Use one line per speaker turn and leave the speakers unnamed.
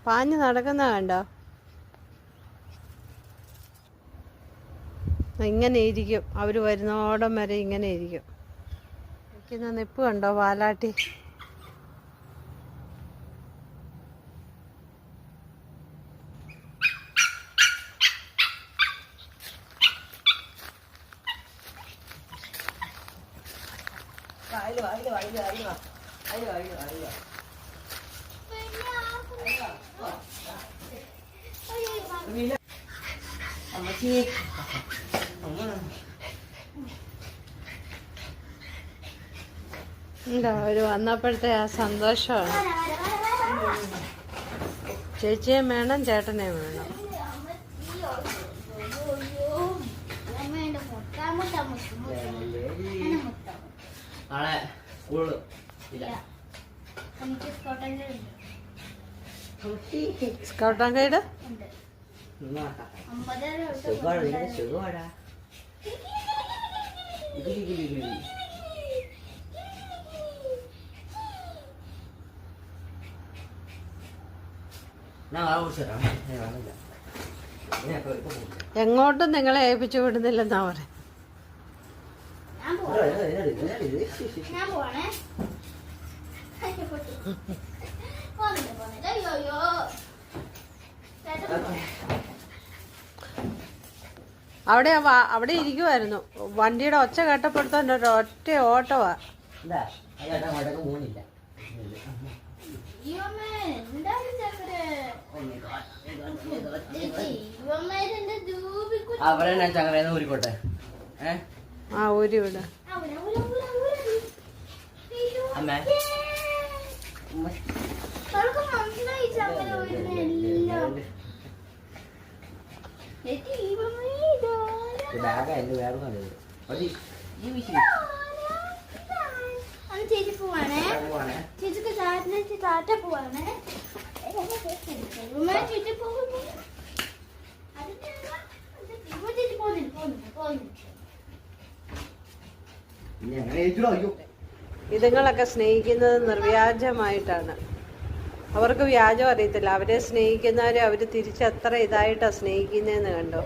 പാഞ്ഞ് നടക്കുന്ന കണ്ടോ? ഇങ്ങനെ ഇരിക്കും, അവർ വരുന്നോടം വരെ ഇങ്ങനെ ഇരിക്കും. ഇരിക്കുന്ന നിപ്പ് കണ്ടോ വാലാട്ടി? അവര് വന്നപ്പോഴത്തെ ആ സന്തോഷമാണ്. ചേച്ചിയെ വേണം, ചേട്ടനെ വേണം. സ്കൗട്ട് ആൻഡ് ഗൈഡ് എങ്ങോട്ടും നിങ്ങളെ ഏൽപ്പിച്ചു വിടുന്നില്ലെന്നാ പറയാ. അവിടെ ഇരിക്കുമായിരുന്നു. വണ്ടിയുടെ ഒച്ച കേട്ടപ്പെടുത്താൻ ഒറ്റ ഓട്ടവാ. ആ ഊരി വിട.
ചേച്ചി പോവാണേ. ചേച്ചിക്ക് ടാറ്റ പോവാണേ. ചേച്ചി പോകുന്നു.
ഇതുങ്ങളൊക്കെ സ്നേഹിക്കുന്നത് നിർവ്യാജമായിട്ടാണ്. അവർക്ക് വ്യാജം അറിയത്തില്ല. അവരെ സ്നേഹിക്കുന്നവരെ അവർ തിരിച്ചെത്ര ഇതായിട്ടാണ് സ്നേഹിക്കുന്നതെന്ന് കണ്ടോ.